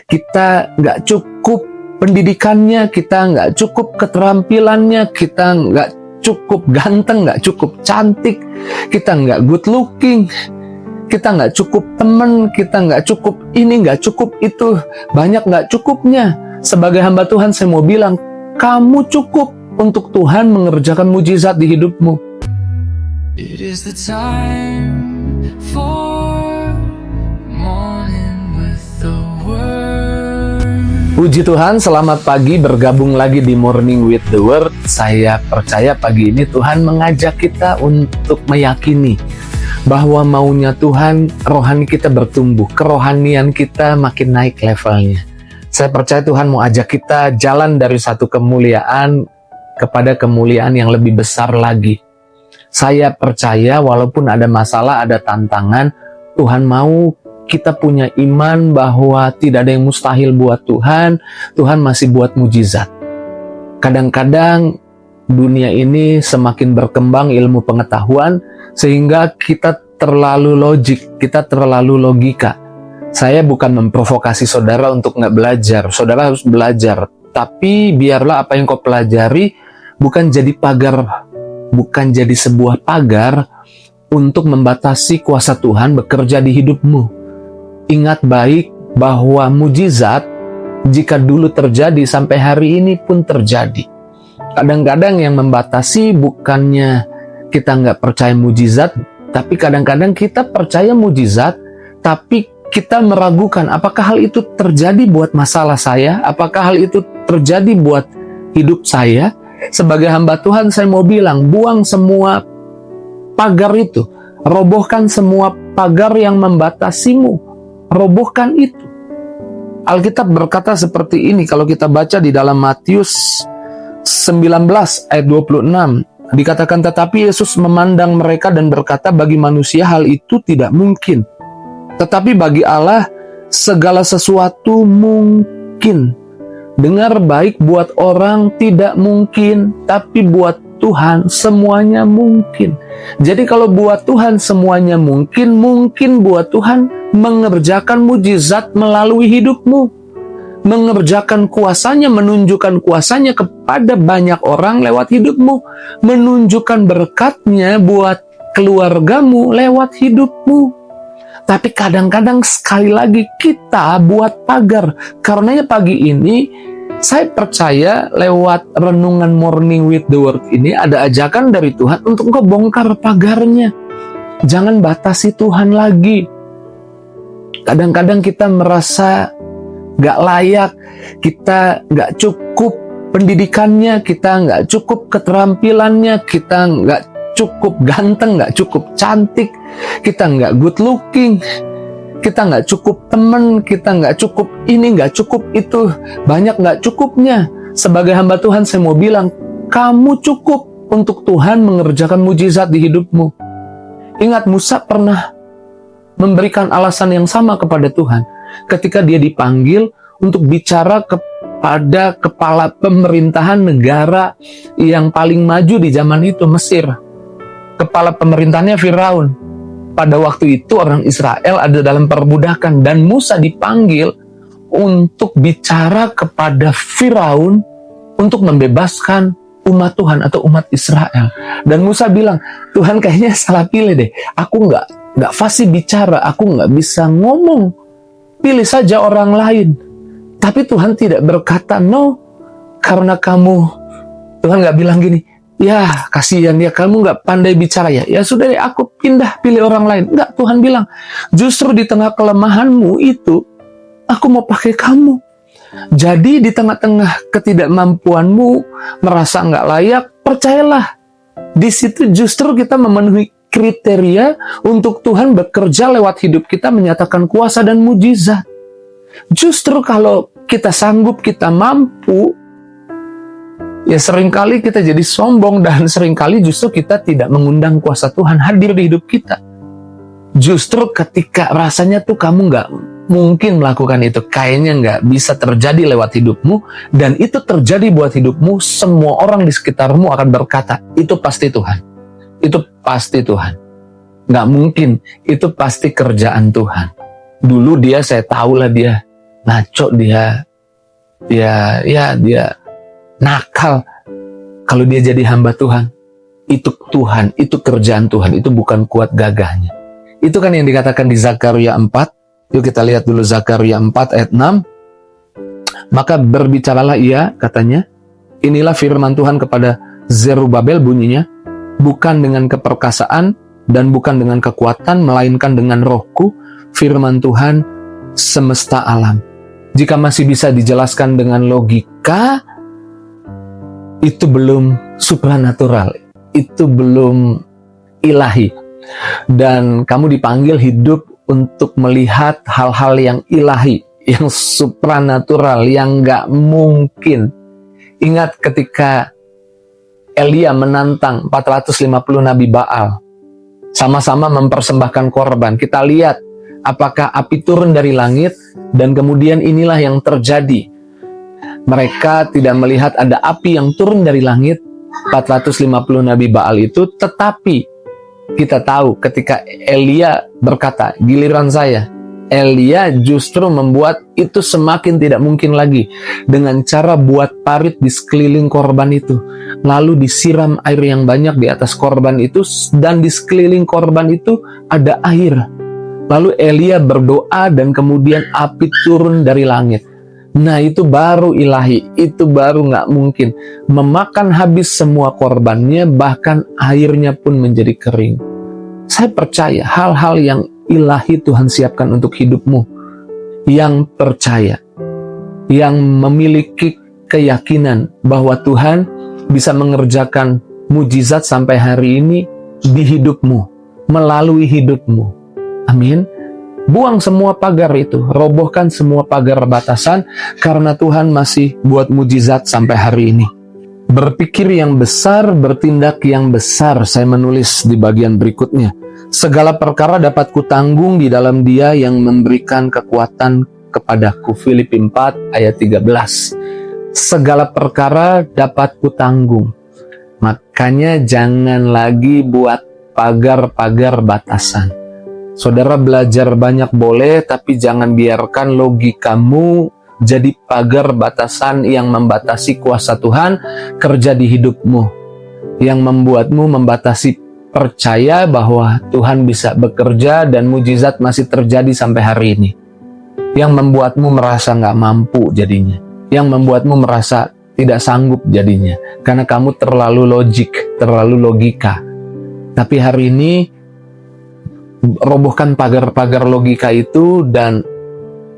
kita nggak cukup pendidikannya, kita nggak cukup keterampilannya, kita nggak cukup ganteng, nggak cukup cantik, kita nggak good looking, kita nggak cukup temen, kita nggak cukup ini, nggak cukup itu, banyak nggak cukupnya. Sebagai hamba Tuhan, saya mau bilang, kamu cukup untuk Tuhan mengerjakan mujizat di hidupmu. It is the time for morning with the word. Puji Tuhan, selamat pagi, bergabung lagi di Morning with the Word. Saya percaya pagi ini Tuhan mengajak kita untuk meyakini bahwa maunya Tuhan, rohani kita bertumbuh, kerohanian kita makin naik levelnya. Saya percaya Tuhan mau ajak kita jalan dari satu kemuliaan kepada kemuliaan yang lebih besar lagi. Saya percaya walaupun ada masalah, ada tantangan, Tuhan mau kita punya iman bahwa tidak ada yang mustahil buat Tuhan. Tuhan masih buat mujizat. Kadang-kadang dunia ini semakin berkembang ilmu pengetahuan sehingga kita terlalu logik, kita terlalu logika. Saya bukan memprovokasi saudara untuk nggak belajar. Saudara harus belajar. Tapi biarlah apa yang kau pelajari bukan jadi pagar, bukan jadi sebuah pagar untuk membatasi kuasa Tuhan bekerja di hidupmu. Ingat baik bahwa mujizat jika dulu terjadi sampai hari ini pun terjadi. Kadang-kadang yang membatasi bukannya kita nggak percaya mujizat, tapi kadang-kadang kita percaya mujizat, tapi kita meragukan apakah hal itu terjadi buat masalah saya, apakah hal itu terjadi buat hidup saya. Sebagai hamba Tuhan, saya mau bilang, buang semua pagar itu. Robohkan semua pagar yang membatasimu. Robohkan itu. Alkitab berkata seperti ini, kalau kita baca di dalam Matius 19 ayat 26. Dikatakan, tetapi Yesus memandang mereka dan berkata, bagi manusia hal itu tidak mungkin. Tetapi bagi Allah, segala sesuatu mungkin. Dengar baik, buat orang tidak mungkin, tapi buat Tuhan semuanya mungkin. Jadi kalau buat Tuhan semuanya mungkin, mungkin buat Tuhan mengerjakan mujizat melalui hidupmu. Mengerjakan kuasanya, menunjukkan kuasanya kepada banyak orang lewat hidupmu. Menunjukkan berkatnya buat keluargamu lewat hidupmu. Tapi kadang-kadang sekali lagi kita buat pagar. Karenanya pagi ini saya percaya lewat renungan Morning with the Word ini ada ajakan dari Tuhan untuk engkau bongkar pagarnya. Jangan batasi Tuhan lagi. Kadang-kadang kita merasa gak layak, kita gak cukup pendidikannya, kita gak cukup keterampilannya, kita gak cukup ganteng, nggak cukup cantik, kita nggak good looking, kita nggak cukup temen, kita nggak cukup ini, nggak cukup itu, banyak nggak cukupnya. Sebagai hamba Tuhan, saya mau bilang, kamu cukup untuk Tuhan mengerjakan mujizat di hidupmu. Ingat, Musa pernah memberikan alasan yang sama kepada Tuhan ketika dia dipanggil untuk bicara kepada kepala pemerintahan negara yang paling maju di zaman itu, Mesir. Kepala pemerintahnya Firaun. Pada waktu itu orang Israel ada dalam perbudakan dan Musa dipanggil untuk bicara kepada Firaun untuk membebaskan umat Tuhan atau umat Israel. Dan Musa bilang, Tuhan kayaknya salah pilih deh. Aku nggak fasih bicara, aku nggak bisa ngomong. Pilih saja orang lain. Tapi Tuhan tidak berkata no karena kamu. Tuhan nggak bilang gini, ya kasihan ya kamu nggak pandai bicara ya. Ya sudah deh, aku pindah pilih orang lain. Enggak, Tuhan bilang justru di tengah kelemahanmu itu aku mau pakai kamu. Jadi di tengah-tengah ketidakmampuanmu merasa nggak layak, percayalah di situ justru kita memenuhi kriteria untuk Tuhan bekerja lewat hidup kita, menyatakan kuasa dan mujizat. Justru kalau kita sanggup, kita mampu, ya seringkali kita jadi sombong dan seringkali justru kita tidak mengundang kuasa Tuhan hadir di hidup kita. Justru ketika rasanya tuh kamu nggak mungkin melakukan itu, kayaknya nggak bisa terjadi lewat hidupmu, dan itu terjadi buat hidupmu, semua orang di sekitarmu akan berkata, itu pasti Tuhan. Itu pasti Tuhan. Nggak mungkin, itu pasti kerjaan Tuhan. Dulu dia, saya tahulah dia ngaco, dia nakal. Kalau dia jadi hamba Tuhan, itu Tuhan, itu kerjaan Tuhan, itu bukan kuat gagahnya. Itu kan yang dikatakan di Zakaria 4. Yuk kita lihat dulu Zakaria 4 ayat 6. Maka berbicaralah ia, katanya, inilah firman Tuhan kepada Zerubabel, bunyinya, bukan dengan keperkasaan dan bukan dengan kekuatan, melainkan dengan rohku, firman Tuhan semesta alam. Jika masih bisa dijelaskan dengan logika, itu belum supranatural, itu belum ilahi. Dan kamu dipanggil hidup untuk melihat hal-hal yang ilahi, yang supranatural, yang gak mungkin. Ingat ketika Elia menantang 450 Nabi Baal, sama-sama mempersembahkan korban. Kita lihat apakah api turun dari langit, dan kemudian inilah yang terjadi. Mereka tidak melihat ada api yang turun dari langit, 450 Nabi Baal itu, tetapi kita tahu ketika Elia berkata, giliran saya, Elia justru membuat itu semakin tidak mungkin lagi dengan cara buat parit di sekeliling korban itu, lalu disiram air yang banyak di atas korban itu, dan di sekeliling korban itu ada air. Lalu Elia berdoa dan kemudian api turun dari langit. Nah, itu baru ilahi, itu baru nggak mungkin. Memakan habis semua korbannya, bahkan airnya pun menjadi kering. Saya percaya hal-hal yang ilahi Tuhan siapkan untuk hidupmu. Yang percaya, yang memiliki keyakinan bahwa Tuhan bisa mengerjakan mujizat sampai hari ini di hidupmu, melalui hidupmu. Amin. Buang semua pagar itu, robohkan semua pagar batasan, karena Tuhan masih buat mujizat sampai hari ini. Berpikir yang besar, bertindak yang besar. Saya menulis di bagian berikutnya. Segala perkara dapat kutanggung di dalam Dia yang memberikan kekuatan kepadaku. Filipi 4 ayat 13. Segala perkara dapat kutanggung. Makanya jangan lagi buat pagar-pagar batasan. Saudara belajar banyak boleh, tapi jangan biarkan logikamu jadi pagar batasan yang membatasi kuasa Tuhan kerja di hidupmu, yang membuatmu membatasi percaya bahwa Tuhan bisa bekerja dan mujizat masih terjadi sampai hari ini, yang membuatmu merasa nggak mampu jadinya, yang membuatmu merasa tidak sanggup jadinya, karena kamu terlalu logik, terlalu logika. Tapi hari ini robohkan pagar-pagar logika itu, dan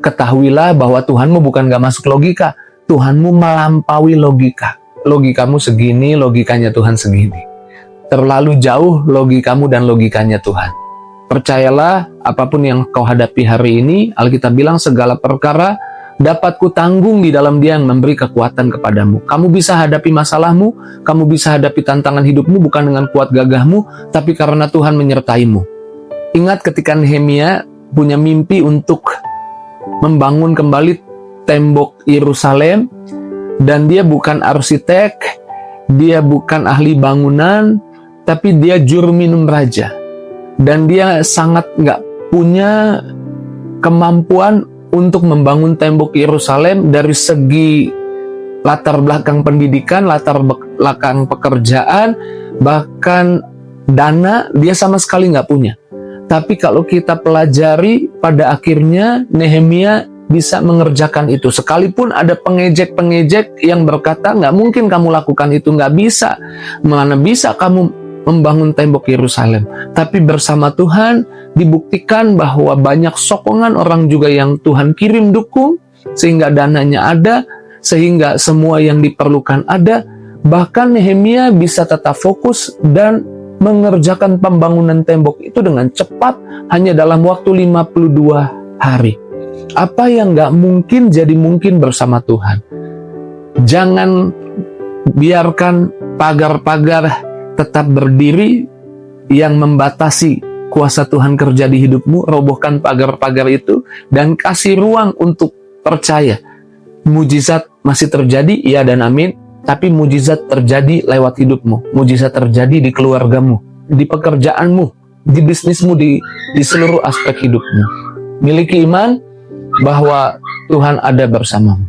ketahuilah bahwa Tuhanmu bukan gak masuk logika, Tuhanmu melampaui logika. Logikamu segini, logikanya Tuhan segini. Terlalu jauh logikamu dan logikanya Tuhan. Percayalah, apapun yang kau hadapi hari ini, Alkitab bilang segala perkara dapat kutanggung di dalam Dia yang memberi kekuatan kepadamu. Kamu bisa hadapi masalahmu, kamu bisa hadapi tantangan hidupmu bukan dengan kuat gagahmu, tapi karena Tuhan menyertaimu. Ingat ketika Nehemia punya mimpi untuk membangun kembali tembok Yerusalem, dan dia bukan arsitek, dia bukan ahli bangunan, tapi dia juru minum raja. Dan dia sangat nggak punya kemampuan untuk membangun tembok Yerusalem dari segi latar belakang pendidikan, latar belakang pekerjaan, bahkan dana, dia sama sekali nggak punya. Tapi kalau kita pelajari, pada akhirnya Nehemia bisa mengerjakan itu. Sekalipun ada pengejek-pengejek yang berkata, nggak mungkin kamu lakukan itu, nggak bisa. Mana bisa kamu membangun tembok Yerusalem. Tapi bersama Tuhan dibuktikan bahwa banyak sokongan orang juga yang Tuhan kirim dukung, sehingga dananya ada, sehingga semua yang diperlukan ada. Bahkan Nehemia bisa tetap fokus dan mengerjakan pembangunan tembok itu dengan cepat, hanya dalam waktu 52 hari. Apa yang gak mungkin jadi mungkin bersama Tuhan. Jangan biarkan pagar-pagar tetap berdiri yang membatasi kuasa Tuhan kerja di hidupmu. Robohkan pagar-pagar itu dan kasih ruang untuk percaya. Mujizat masih terjadi, ya dan amin. Tapi mujizat terjadi lewat hidupmu, mujizat terjadi di keluargamu, di pekerjaanmu, di bisnismu, di seluruh aspek hidupmu. Miliki iman bahwa Tuhan ada bersamamu.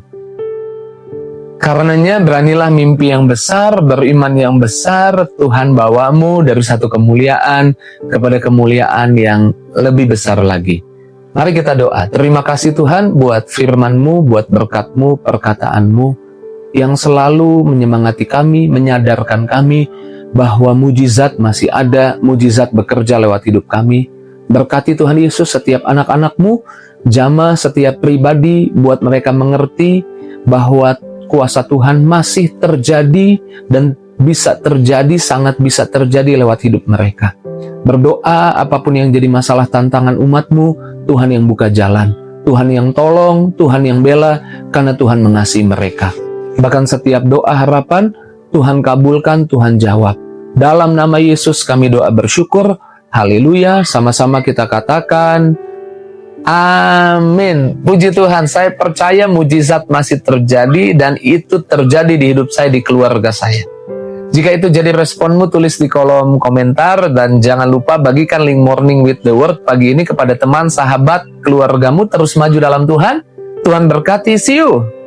Karenanya beranilah mimpi yang besar, beriman yang besar. Tuhan bawamu dari satu kemuliaan kepada kemuliaan yang lebih besar lagi. Mari kita doa. Terima kasih Tuhan buat firman-Mu, buat berkat-Mu, perkataan-Mu yang selalu menyemangati kami, menyadarkan kami bahwa mujizat masih ada, mujizat bekerja lewat hidup kami. Berkati Tuhan Yesus setiap anak-anak-Mu, jamah setiap pribadi, buat mereka mengerti bahwa kuasa Tuhan masih terjadi dan bisa terjadi, sangat bisa terjadi lewat hidup mereka. Berdoa apapun yang jadi masalah tantangan umat-Mu, Tuhan yang buka jalan, Tuhan yang tolong, Tuhan yang bela, karena Tuhan mengasihi mereka. Bahkan setiap doa harapan, Tuhan kabulkan, Tuhan jawab. Dalam nama Yesus kami doa bersyukur. Haleluya, sama-sama kita katakan, amin. Puji Tuhan, saya percaya mujizat masih terjadi dan itu terjadi di hidup saya, di keluarga saya. Jika itu jadi responmu, tulis di kolom komentar dan jangan lupa bagikan link Morning with the Word pagi ini kepada teman, sahabat, keluargamu. Terus maju dalam Tuhan. Tuhan berkati, see you.